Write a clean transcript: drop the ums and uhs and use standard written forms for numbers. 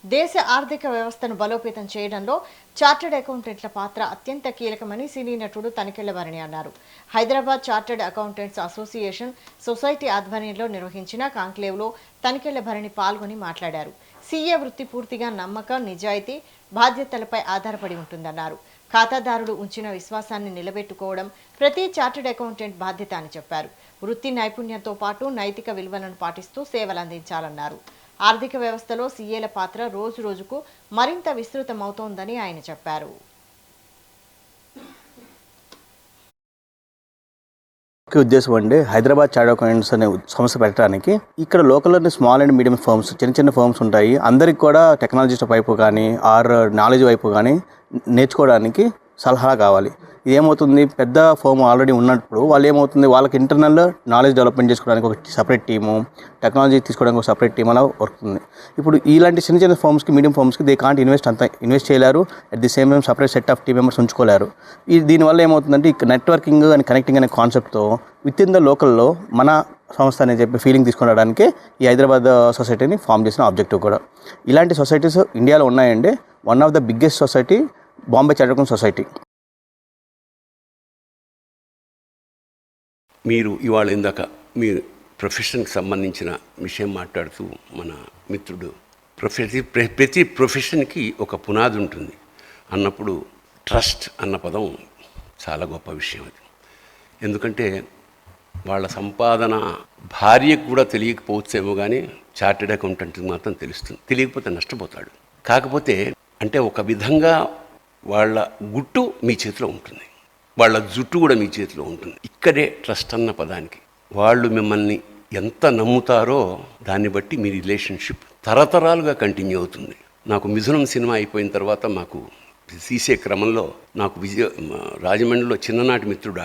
దేశ ఆర్థిక వ్యవస్థను బలోపేతం చేయడంలో చార్టర్డ్ అకౌంటెంట్ల పాత్ర అత్యంత కీలకమని సినీ నటుడు తనికెళ్ల భరణి అన్నారు. Hyderabad chartered accountants association society ఆధ్వర్యంలో నిర్వహించిన కాంక్లేవ్లో తనికెళ్ల భరణి పాల్గొని మాట్లాడారు. సీఏ వృత్తి పూర్తిగా నమ్మకం, నిజాయితీ, బాధ్యతలపై ఆధారపడి ఉంటుందన్నారు. ఖాతాదారుడు ఉంచిన విశ్వాసాన్ని నిలబెట్టుకోవడం ప్రతి చార్టర్డ్ అకౌంటెంట్ బాధ్యత అని చెప్పారు. వృత్తి నైపుణ్యంతో పాటు నైతిక విలువలను పాటిస్తూ సేవలందించాలన్నారు. ఆర్థిక వ్యవస్థలో సీఏల పాత్ర రోజు రోజుకు మరింత విస్తృతమవుతోందని ఆయన చెప్పారు. ఉద్దేశం అండి హైదరాబాద్ చార్టర్డ్ అకౌంటెంట్స్ అనే సంస్థ పెట్టడానికి ఇక్కడ లోకల్లోని స్మాల్ అండ్ మీడియం ఫర్మ్స్ చిన్న ఫర్మ్స్ ఉంటాయి. అందరికి కూడా టెక్నాలజిస్ట్ వైపు కానీ ఆర్ నాలెడ్జ్ వైపు కానీ నేర్చుకోవడానికి సలహా కావాలి. ఏమవుతుంది, పెద్ద ఫర్మ్ ఆల్రెడీ ఉన్నప్పుడు వాళ్ళు ఏమవుతుంది, వాళ్ళకి ఇంటర్నల్ నాలెడ్జ్ డెవలప్మెంట్ చేసుకోవడానికి ఒక సపరేట్ టీము, టెక్నాలజీ తీసుకోవడానికి ఒక సపరేట్ టీమ్ అలా వస్తుంది. ఇప్పుడు ఇలాంటి చిన్న ఫర్మ్స్కి, మీడియం ఫర్మ్స్కి దే కాంట్ ఇన్వెస్ట్ చేయలేరు. At the same time separate set of team members ఉంచుకోలేరు. దీనివల్ల ఏమవుతుందంటే నెట్వర్కింగ్ అండ్ కనెక్టింగ్ అనే కాన్సెప్ట్తో విత్ ఇన్ ద లోకల్లో మన సంస్థ అని చెప్పి ఫీలింగ్ తీసుకురావడానికి ఈ హైదరాబాద్ సొసైటీని ఫామ్ చేసిన ఆబ్జెక్టివ్ కూడా. ఇలాంటి సొసైటీస్ ఇండియాలో ఉన్నాయండి. One of the biggest society Bombay chartered accountants society. మీరు ఇవాళ ఇందాక మీ ప్రొఫెషన్కి సంబంధించిన విషయం మాట్లాడుతూ మన మిత్రుడు ప్రతి ప్రొఫెషన్కి ఒక పునాది ఉంటుంది అన్నప్పుడు ట్రస్ట్ అన్న పదం చాలా గొప్ప విషయం అది. ఎందుకంటే వాళ్ళ సంపాదన భార్యకు కూడా తెలియకపోవచ్చేమో కానీ చార్టెడ్ అకౌంటెంట్కి మాత్రం తెలుస్తుంది. తెలియకపోతే నష్టపోతాడు. కాకపోతే అంటే ఒక విధంగా వాళ్ళ గుట్టు మీ చేతిలో ఉంటుంది, వాళ్ళ జుట్టు కూడా మీ చేతిలో ఉంటుంది. ఇక్కడే ట్రస్ట్ అన్న పదానికి వాళ్ళు మిమ్మల్ని ఎంత నమ్ముతారో దాన్ని బట్టి మీ రిలేషన్షిప్ తరతరాలుగా కంటిన్యూ అవుతుంది. నాకు మిథునం సినిమా అయిపోయిన తర్వాత మాకు తీసే క్రమంలో నాకు రాజమండ్రిలో చిన్ననాటి మిత్రుడు